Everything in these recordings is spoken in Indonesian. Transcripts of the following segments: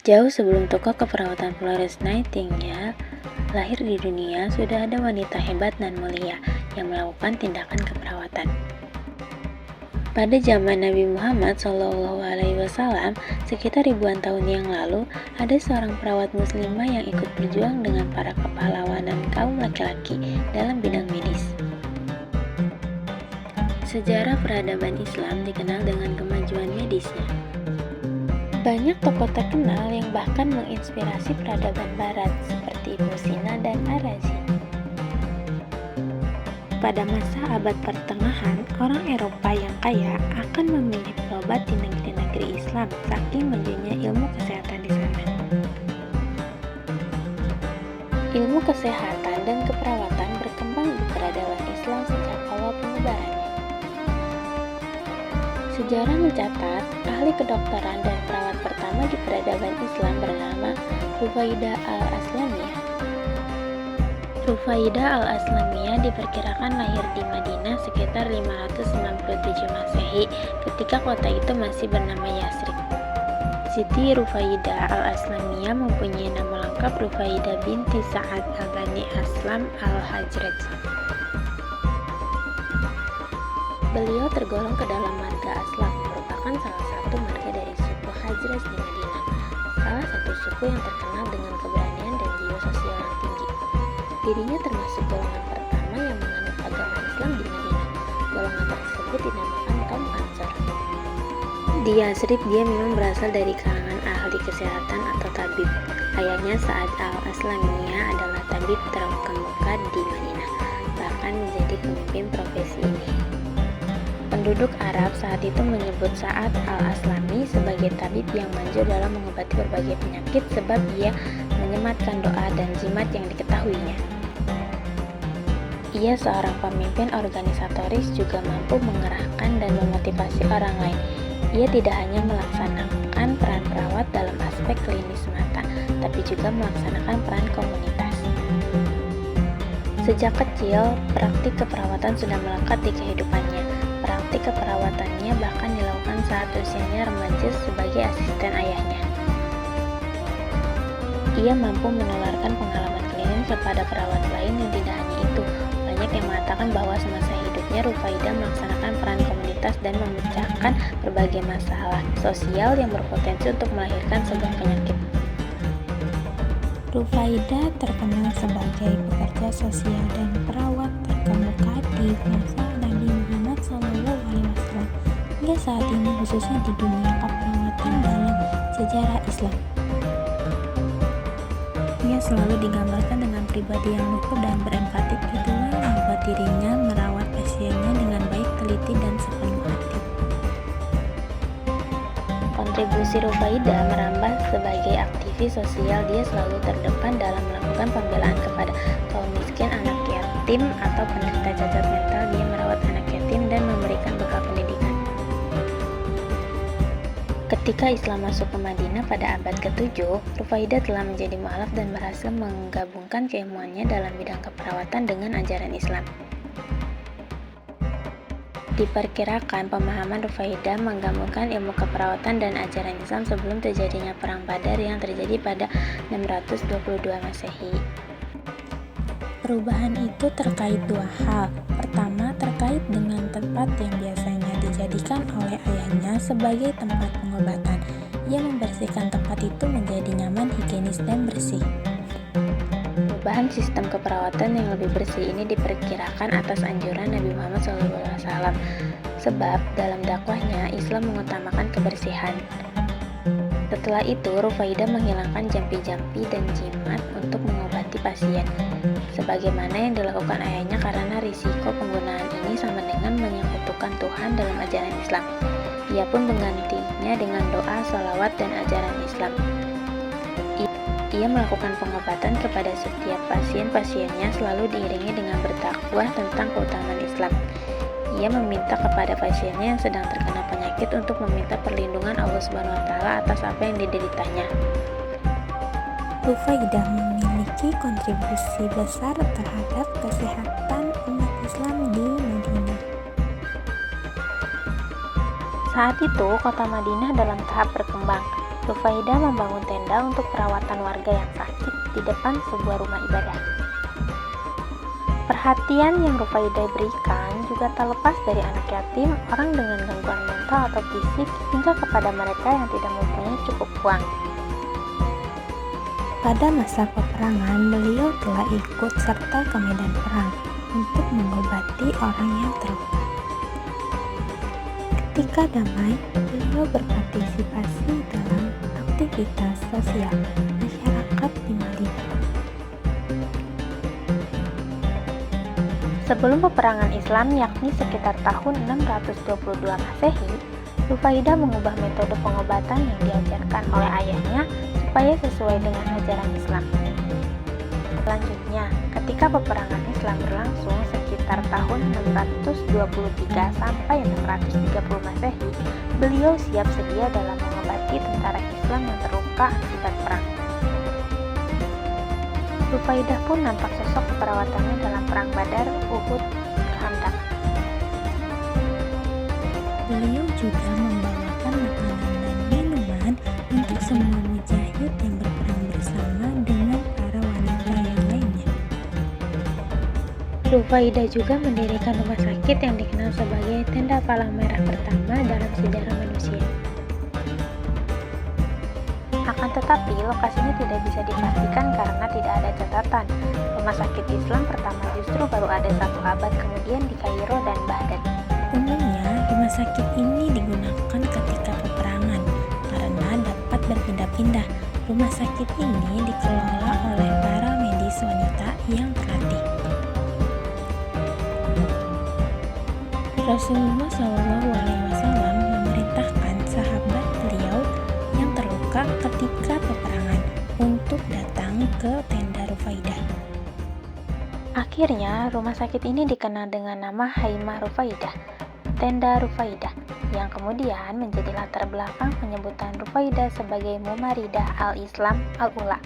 Jauh sebelum tokoh keperawatan Florence Nightingale lahir di dunia, sudah ada wanita hebat dan mulia yang melakukan tindakan keperawatan. Pada zaman Nabi Muhammad SAW, sekitar ribuan tahun yang lalu, ada seorang perawat muslimah yang ikut berjuang dengan para kepahlawanan kaum laki-laki dalam bidang medis. Sejarah peradaban Islam dikenal dengan kemajuan medisnya. Banyak tokoh terkenal yang bahkan menginspirasi peradaban barat seperti Ibnu Sina dan Ar-Razi. Pada masa abad pertengahan, orang Eropa yang kaya akan memilih berobat di negeri-negeri Islam saking majunya ilmu kesehatan di sana. Ilmu kesehatan dan keperawatan berkembang di peradaban Islam sejak awal penyebarannya. Sejarah mencatat, ahli kedokteran dan perawat pertama di peradaban Islam bernama Rufaidah al-Aslamiyah. Rufaidah al-Aslamiyah diperkirakan lahir di Madinah sekitar 597 Masehi ketika kota itu masih bernama Yasrib. Siti Rufaidah al-Aslamiyah mempunyai nama lengkap Rufaidah binti Sa'ad al-Bani Aslam al-Hajraj. Beliau tergolong ke dalam marga Aslam, merupakan salah satu marga dari suku Hajraj di Madinah, salah satu suku yang terkenal dengan keberanian dan jiwa sosial yang tinggi. Dirinya termasuk golongan pertama yang menganut agama Islam di Madinah. Golongan tersebut dinamakan kaum Ansor. Di Yasrib, dia memang berasal dari kalangan ahli kesehatan atau tabib. Ayahnya Sa'ad al-Aslamiyah adalah tabib terkemuka di Madinah, bahkan menjadi pemimpin profesi ini. Penduduk Arab saat itu menyebut Sa'ad al-Aslami sebagai tabib yang manjur dalam mengobati berbagai penyakit sebab dia menyematkan doa dan jimat yang diketahuinya. Ia seorang pemimpin organisatoris, juga mampu mengerahkan dan memotivasi orang lain. Ia tidak hanya melaksanakan peran perawat dalam aspek klinis semata, tapi juga melaksanakan peran komunitas. Sejak kecil, praktik keperawatan sudah melekat di kehidupannya. Praktik keperawatannya bahkan dilakukan saat usianya remaja sebagai asisten ayahnya. Ia mampu menularkan pengalaman klinis kepada perawat lain, yang tidak hanya itu. Banyak yang mengatakan bahwa semasa hidupnya Rufaidah melaksanakan peran komunitas dan memecahkan berbagai masalah sosial yang berpotensi untuk melahirkan sebuah penyakit. Rufaidah terkenal sebagai pekerja sosial dan perawat terkemuka di masa Nabi Muhammad SAW hingga saat ini, khususnya di dunia keperawatan dalam sejarah Islam. Ia selalu digambarkan dengan pribadi yang luhur dan berempatik, itulah yang membuat dirinya merawat pasiennya dengan baik, teliti, dan sepenuh hati. Kontribusi Rufaidah merambah sebagai aktivis sosial. Dia selalu terdepan dalam melakukan pembelaan kepada kaum miskin, anak yatim, atau penderita cacat mental. Dia merawat anak yatim dan memberikan bekal pendidikan. Ketika Islam masuk ke Madinah pada abad ke-7, Rufaidah telah menjadi mualaf dan berhasil menggabungkan keilmuannya dalam bidang keperawatan dengan ajaran Islam. Diperkirakan pemahaman Rufaidah menggabungkan ilmu keperawatan dan ajaran Islam sebelum terjadinya Perang Badar yang terjadi pada 622 Masehi. Perubahan itu terkait dua hal. Pertama, terkait dengan tempat yang biasanya dijadikan oleh ayahnya sebagai tempat pengobatan. Ia membersihkan tempat itu menjadi nyaman, higienis, dan bersih. Perubahan sistem keperawatan yang lebih bersih ini diperkirakan atas anjuran Nabi Muhammad SAW, sebab dalam dakwahnya Islam mengutamakan kebersihan. Setelah itu, Rufaidah menghilangkan jampi-jampi dan jimat untuk mengobati pasien, sebagaimana yang dilakukan ayahnya, karena risiko penggunaan ini sama dengan menyekutukan Tuhan dalam ajaran Islam. Ia pun menggantinya dengan doa, sholawat, dan ajaran Islam. Ia melakukan pengobatan kepada setiap pasien-pasiennya selalu diiringi dengan berdakwah tentang keutamaan Islam. Ia meminta kepada pasiennya yang sedang terkena penyakit untuk meminta perlindungan Allah SWT atas apa yang dideritanya. Rufaidah memiliki kontribusi besar terhadap kesehatan umat Islam di Madinah. Saat itu, kota Madinah dalam tahap berkembang. Rufaidah membangun tenda untuk perawatan warga yang sakit di depan sebuah rumah ibadah. Perhatian yang Rufaidah berikan juga tak lepas dari anak yatim, orang dengan gangguan mental atau fisik, hingga kepada mereka yang tidak mempunyai cukup uang. Pada masa peperangan, beliau telah ikut serta ke medan perang untuk mengobati orang yang terluka. Ketika damai, beliau berpartisipasi dalam aktivitas sosial masyarakat di Madinah. Sebelum peperangan Islam, yakni sekitar tahun 622 Masehi, Rufaidah mengubah metode pengobatan yang diajarkan oleh ayahnya supaya sesuai dengan ajaran Islam. Selanjutnya, ketika peperangan Islam berlangsung sekitar tahun 623 sampai 630 Masehi, beliau siap sedia dalam mengobati tentara Islam yang terluka akibat perang. Rufaidah pun nampak sosok keperawatannya dalam perang Badar, Uhud, Khandaq. Beliau juga membawakan makanan dan minuman untuk semua mujahid yang berperang bersama dengan para wanita yang lainnya. Rufaidah juga mendirikan rumah sakit yang dikenal sebagai tenda palang merah pertama dalam sejarah manusia. Akan tetapi, lokasi ini tidak bisa dipastikan karena tidak ada catatan. Rumah sakit Islam pertama justru baru ada 1 abad kemudian di Kairo dan Baghdad. Umumnya, rumah sakit ini digunakan ketika peperangan karena dapat berpindah-pindah. Rumah sakit ini dikelola oleh para medis wanita yang terlatih. Rasulullah SAW memerintahkan sahabat beliau yang terluka ketika peperangan untuk datang ke tenda Rufaidah. Akhirnya, rumah sakit ini dikenal dengan nama Haimah Rufaidah, tenda Rufaidah, yang kemudian menjadi latar belakang penyebutan Rufaidah sebagai Mumaridah al-Islam al-Ula.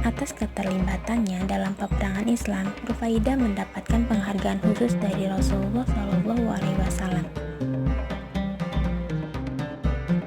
Atas keterlibatannya dalam peperangan Islam, Rufaidah mendapatkan penghargaan khusus dari Rasulullah SAW.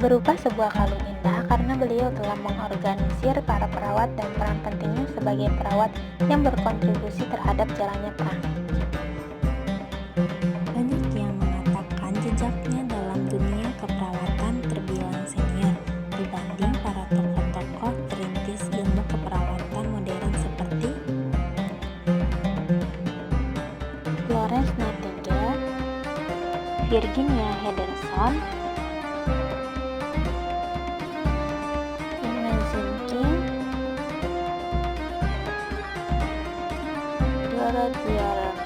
Berupa sebuah kalung indah karena beliau telah mengorganisir para perawat dan peran pentingnya sebagai perawat yang berkontribusi terhadap jalannya perang. Banyak yang mengatakan jejaknya dalam dunia keperawatan terbilang senior dibanding para tokoh-tokoh perintis ilmu keperawatan modern seperti Florence Nightingale, Virginia Henderson, Imogene King, Dorothy Ross.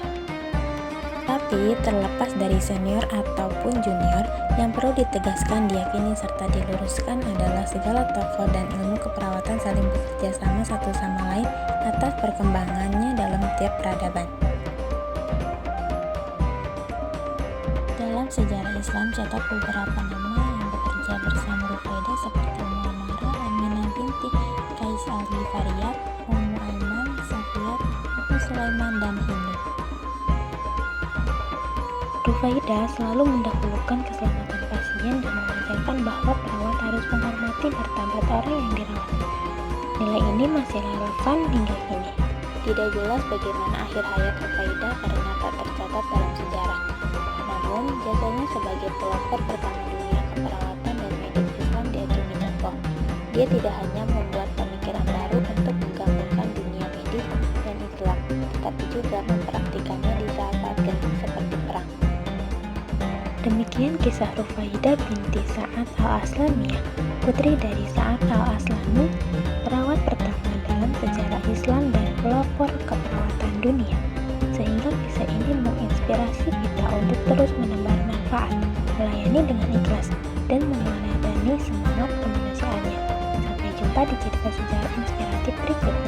Tapi terlepas dari senior ataupun junior, yang perlu ditegaskan, diyakini serta diluruskan adalah segala tokoh dan ilmu keperawatan saling bekerja sama satu sama lain atas perkembangannya dalam tiap peradaban. Dalam sejarah Islam catat beberapa nama yang bekerja bersama Rufaidah seperti Muammarah, Aminah binti Qais al-Ghifariyah, Ummu Aiman, Safiyat, Ummu Sulaiman, dan Hindu. Rufaidah selalu mendahulukan keselamatan pasien dan mengajarkan bahwa perawat harus menghormati martabat orang yang dirawat. Nilai ini masih relevan hingga kini. Tidak jelas bagaimana akhir hayat Rufaidah karena tak tercatat dalam sejarah. Namun, jasanya sebagai pelopor pertama dunia keperawatan dan medis Islam diacungi contoh. Dia tidak hanya membuat pemikiran baru untuk menggabungkan dunia medis dan Islam, tetapi juga mempraktikannya di saat-saat genting seperti perang. Demikian kisah Rufaidah binti Sa'ad al-Aslamiyah, putri dari Sa'ad al-Aslami, perawat pertama dalam sejarah Islam dan pelopor keperawatan dunia. Sehingga kisah ini menginspirasi kita untuk terus menebar manfaat, melayani dengan ikhlas, dan meneladani semangat kemanusiaannya. Sampai jumpa di cerita sejarah inspiratif berikut.